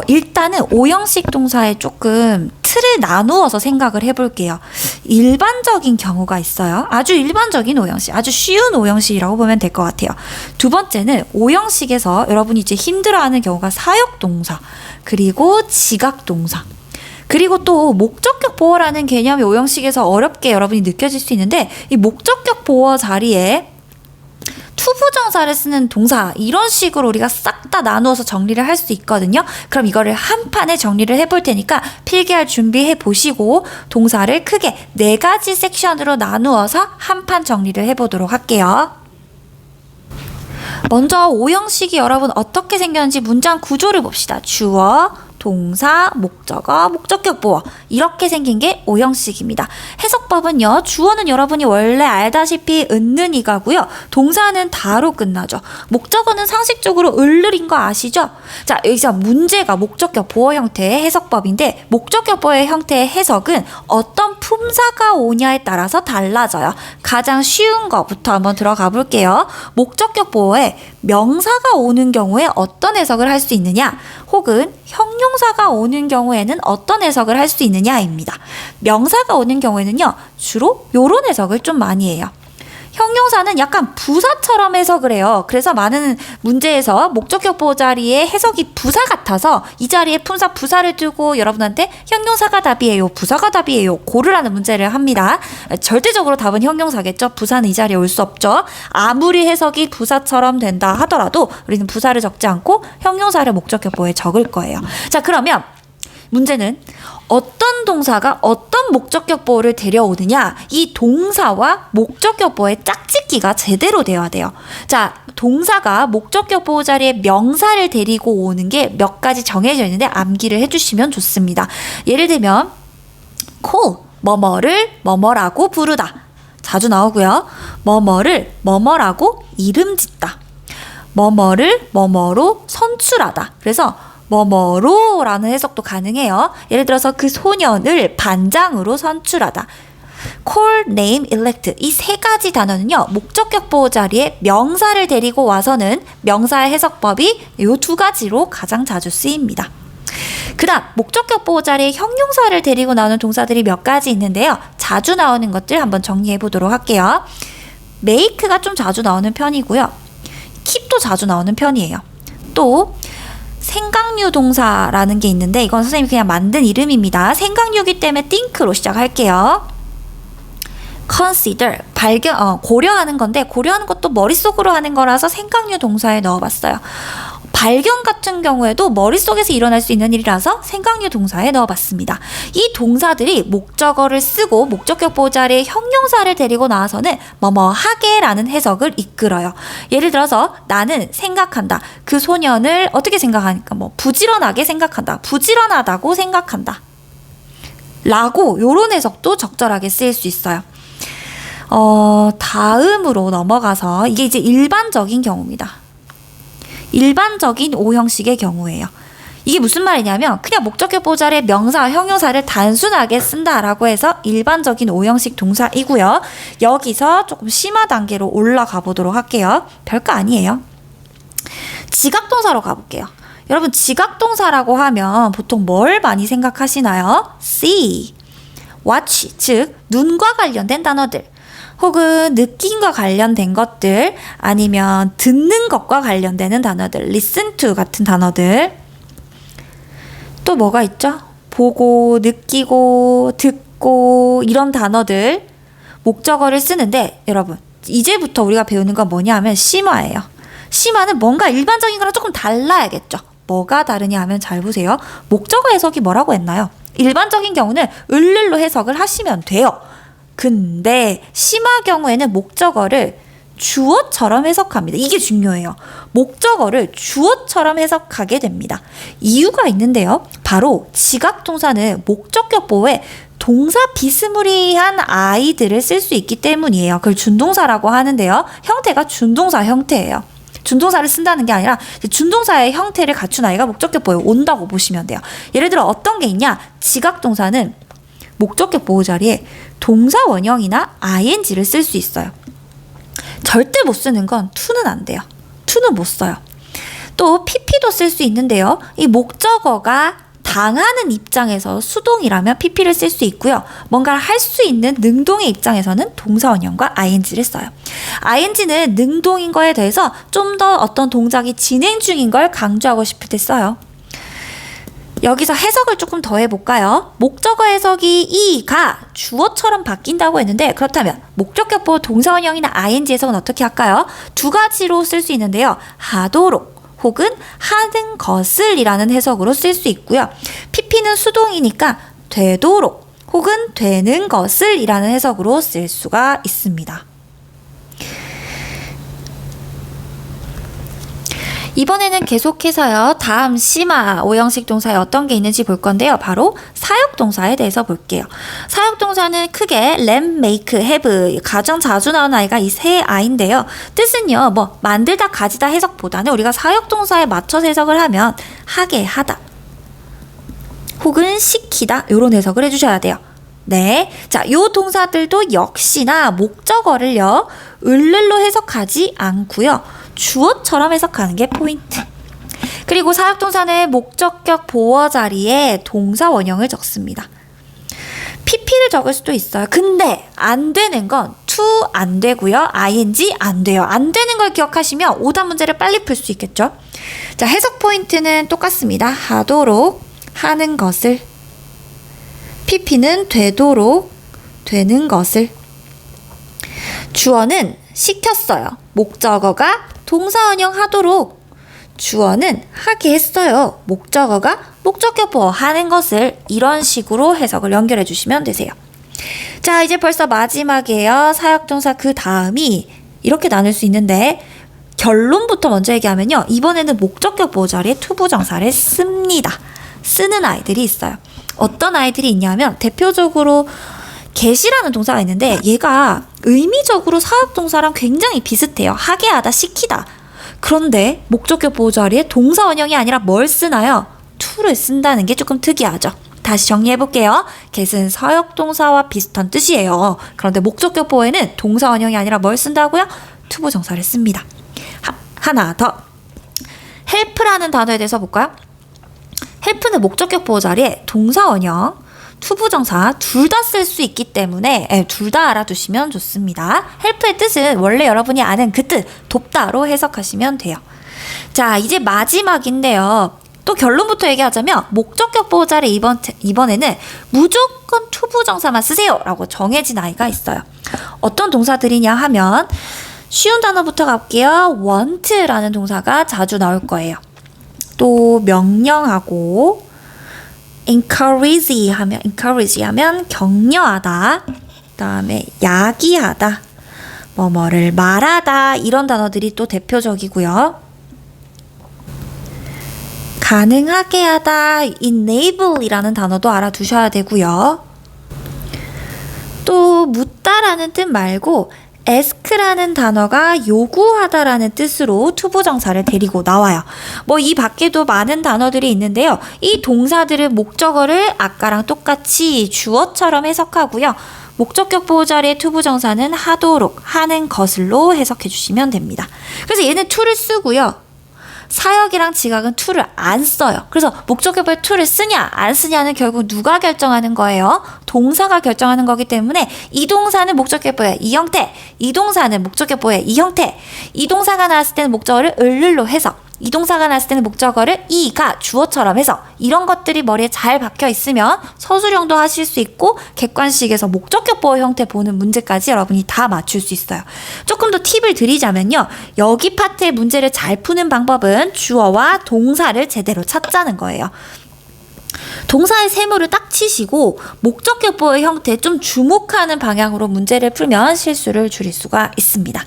일단은 오형식 동사에 조금 틀을 나누어서 생각을 해볼게요. 일반적인 경우가 있어요. 아주 일반적인 오형식, 아주 쉬운 오형식이라고 보면 될 것 같아요. 두 번째는 오형식에서 여러분이 이제 힘들어하는 경우가 사역동사, 그리고 지각동사, 그리고 또 목적격 보어라는 개념이 오형식에서 어렵게 여러분이 느껴질 수 있는데, 이 목적격 보어 자리에 투부정사를 쓰는 동사, 이런 식으로 우리가 싹 다 나누어서 정리를 할 수 있거든요. 그럼 이거를 한 판에 정리를 해볼 테니까 필기할 준비해 보시고 동사를 크게 4가지 섹션으로 나누어서 한 판 정리를 해보도록 할게요. 먼저 오형식이 여러분 어떻게 생겼는지 문장 구조를 봅시다. 주어, 동사, 목적어, 목적격 보어, 이렇게 생긴 게 오형식입니다. 해석법은요, 주어는 여러분이 원래 알다시피 은는이가고요, 동사는 다로 끝나죠. 목적어는 상식적으로 을을인 거 아시죠? 자, 여기서 문제가 목적격 보어 형태의 해석법인데, 목적격 보어의 형태의 해석은 어떤 품사가 오냐에 따라서 달라져요. 가장 쉬운 거부터 한번 들어가 볼게요. 목적격 보어에 명사가 오는 경우에 어떤 해석을 할 수 있느냐, 혹은 형용사가 오는 경우에는 어떤 해석을 할 수 있느냐입니다. 명사가 오는 경우에는요, 주로 요런 해석을 좀 많이 해요. 형용사는 약간 부사처럼 해석을 해요. 그래서 많은 문제에서 목적격 보호 자리에 해석이 부사 같아서 이 자리에 품사 부사를 두고 여러분한테 형용사가 답이에요, 부사가 답이에요, 고르라는 문제를 합니다. 절대적으로 답은 형용사겠죠. 부사는 이 자리에 올 수 없죠. 아무리 해석이 부사처럼 된다 하더라도 우리는 부사를 적지 않고 형용사를 목적격 보호에 적을 거예요. 자, 그러면 문제는 어떤 동사가 어떤 목적격 보호를 데려오느냐, 이 동사와 목적격 보호의 짝짓기가 제대로 되어야 돼요. 자, 동사가 목적격 보호 자리에 명사를 데리고 오는 게 몇 가지 정해져 있는데 암기를 해주시면 좋습니다. 예를 들면 call, 뭐뭐를 뭐뭐라고 부르다, 자주 나오고요. 뭐뭐를 뭐뭐라고 이름 짓다, 뭐뭐를 뭐뭐로 선출하다. 그래서 뭐뭐로 라는 해석도 가능해요. 예를 들어서 그 소년을 반장으로 선출하다. call, name, elect, 이 3가지 단어는요, 목적격 보호 자리에 명사를 데리고 와서는 명사의 해석법이 이 2가지로 가장 자주 쓰입니다. 그 다음 목적격 보호 자리에 형용사를 데리고 나오는 동사들이 몇 가지 있는데요. 자주 나오는 것들 한번 정리해 보도록 할게요. make가 좀 자주 나오는 편이고요, keep도 자주 나오는 편이에요. 또 생각류 동사라는 게 있는데, 이건 선생님이 그냥 만든 이름입니다. 생각류이기 때문에 think로 시작할게요. consider, 고려하는 건데, 고려하는 것도 머릿속으로 하는 거라서 생각류 동사에 넣어봤어요. 발견 같은 경우에도 머릿속에서 일어날 수 있는 일이라서 생각류 동사에 넣어봤습니다. 이 동사들이 목적어를 쓰고 목적격 보호 자리에 형용사를 데리고 나와서는 뭐뭐 하게 라는 해석을 이끌어요. 예를 들어서 나는 생각한다, 그 소년을 어떻게 생각하니까, 부지런하게 생각한다, 부지런하다고 생각한다 라고, 요런 해석도 적절하게 쓰일 수 있어요. 다음으로 넘어가서 이게 이제 일반적인 경우입니다. 일반적인 오형식의 경우예요. 이게 무슨 말이냐면 그냥 목적격 보호 자리에 명사, 형용사를 단순하게 쓴다라고 해서 일반적인 오형식 동사이고요. 여기서 조금 심화 단계로 올라가 보도록 할게요. 별거 아니에요. 지각동사로 가볼게요. 여러분, 지각동사라고 하면 보통 뭘 많이 생각하시나요? see, watch, 즉 눈과 관련된 단어들, 혹은 느낌과 관련된 것들, 아니면 듣는 것과 관련되는 단어들, listen to 같은 단어들. 또 뭐가 있죠? 보고, 느끼고, 듣고, 이런 단어들, 목적어를 쓰는데, 여러분 이제부터 우리가 배우는 건 뭐냐 하면 심화예요. 심화는 뭔가 일반적인 거랑 조금 달라야겠죠. 뭐가 다르냐 하면 잘 보세요. 목적어 해석이 뭐라고 했나요? 일반적인 경우는 을을로 해석을 하시면 돼요. 근데 심화 경우에는 목적어를 주어처럼 해석합니다. 이게 중요해요. 목적어를 주어처럼 해석하게 됩니다. 이유가 있는데요. 바로 지각동사는 목적격 보호에 동사 비스무리한 아이들을 쓸 수 있기 때문이에요. 그걸 준동사라고 하는데요. 형태가 준동사 형태예요. 준동사를 쓴다는 게 아니라 준동사의 형태를 갖춘 아이가 목적격 보호에 온다고 보시면 돼요. 예를 들어 어떤 게 있냐? 지각동사는 목적격 보호 자리에 동사 원형이나 ing를 쓸 수 있어요. 절대 못 쓰는 건 to는 안 돼요. to는 못 써요. 또 PP도 쓸 수 있는데요. 이 목적어가 당하는 입장에서 수동이라면 PP를 쓸 수 있고요. 뭔가를 할 수 있는 능동의 입장에서는 동사원형과 ing를 써요. ing는 능동인 거에 대해서 좀 더 어떤 동작이 진행 중인 걸 강조하고 싶을 때 써요. 여기서 해석을 조금 더 해볼까요? 목적어 해석이 이가 주어처럼 바뀐다고 했는데 그렇다면 목적격보 동사원형이나 ing 해석은 어떻게 할까요? 두 가지로 쓸 수 있는데요. 하도록 혹은 하는 것을 이라는 해석으로 쓸 수 있고요. PP는 수동이니까 되도록 혹은 되는 것을 이라는 해석으로 쓸 수가 있습니다. 이번에는 계속해서요. 다음 심화 오형식 동사에 어떤 게 있는지 볼 건데요. 바로 사역동사에 대해서 볼게요. 사역동사는 크게 램, 메이크, 해브 가장 자주 나오는 아이가 이 세 아이인데요. 뜻은요. 뭐 만들다, 가지다 해석보다는 우리가 사역동사에 맞춰서 해석을 하면 하게, 하다 혹은 시키다 이런 해석을 해주셔야 돼요. 네, 자, 요 동사들도 역시나 목적어를요. 을를로 해석하지 않고요. 주어처럼 해석하는 게 포인트. 그리고 사역동사는 목적격 보어 자리에 동사 원형을 적습니다. PP를 적을 수도 있어요. 근데 안 되는 건 to 안 되고요. ing 안 돼요. 안 되는 걸 기억하시면 오답 문제를 빨리 풀 수 있겠죠. 자, 해석 포인트는 똑같습니다. 하도록 하는 것을, PP는 되도록 되는 것을, 주어는 시켰어요. 목적어가 동사원형 하도록, 주어는 하게 했어요. 목적어가 목적격 보어 하는 것을, 이런 식으로 해석을 연결해 주시면 되세요. 자, 이제 벌써 마지막이에요. 사역동사 그 다음이 이렇게 나눌 수 있는데 결론부터 먼저 얘기하면요. 이번에는 목적격 보어 자리에 투부정사를 씁니다. 쓰는 아이들이 있어요. 어떤 아이들이 있냐면 대표적으로 get이라는 동사가 있는데 얘가 의미적으로 사역동사랑 굉장히 비슷해요. 하게 하다, 시키다. 그런데 목적격 보호 자리에 동사 원형이 아니라 뭘 쓰나요? to를 쓴다는 게 조금 특이하죠. 다시 정리해볼게요. get은 사역동사와 비슷한 뜻이에요. 그런데 목적격 보호에는 동사 원형이 아니라 뭘 쓴다고요? 투부정사를 씁니다. 하나 더. help라는 단어에 대해서 볼까요? help는 목적격 보호 자리에 동사 원형, 투부정사 둘 다 쓸 수 있기 때문에 둘 다 알아두시면 좋습니다. help의 뜻은 원래 여러분이 아는 그 뜻, 돕다로 해석하시면 돼요. 자, 이제 마지막인데요. 또 결론부터 얘기하자면 목적격 보호 자리 이번에는 무조건 투부정사만 쓰세요 라고 정해진 아이가 있어요. 어떤 동사들이냐 하면 쉬운 단어부터 갈게요. want라는 동사가 자주 나올 거예요. 또 명령하고 encourage 하면 격려하다, 그다음에 야기하다, 뭐뭐를 말하다, 이런 단어들이 또 대표적이고요. 가능하게 하다, enable이라는 단어도 알아두셔야 되고요. 또 묻다라는 뜻 말고 ask라는 단어가 요구하다라는 뜻으로 투부정사를 데리고 나와요. 뭐 이 밖에도 많은 단어들이 있는데요. 이 동사들은 목적어를 아까랑 똑같이 주어처럼 해석하고요. 목적격 보호 자리의 투부정사는 하도록, 하는 것을로 해석해 주시면 됩니다. 그래서 얘는 to를 쓰고요. 사역이랑 지각은 to를 안 써요. 그래서 목적격보에 to를 쓰냐 안 쓰냐는 결국 누가 결정하는 거예요? 동사가 결정하는 거기 때문에 이 동사는 목적격보에 이 형태, 이 동사는 목적격보에 이 형태, 이 동사가 나왔을 때는 목적어를 을를로 해석, 이 동사가 나왔을 때는 목적어를 이가 주어처럼 해서, 이런 것들이 머리에 잘 박혀 있으면 서술형도 하실 수 있고 객관식에서 목적격 보호 형태 보는 문제까지 여러분이 다 맞출 수 있어요. 조금 더 팁을 드리자면요. 여기 파트의 문제를 잘 푸는 방법은 주어와 동사를 제대로 찾자는 거예요. 동사의 세모를 딱 치시고 목적격 보호의 형태에 좀 주목하는 방향으로 문제를 풀면 실수를 줄일 수가 있습니다.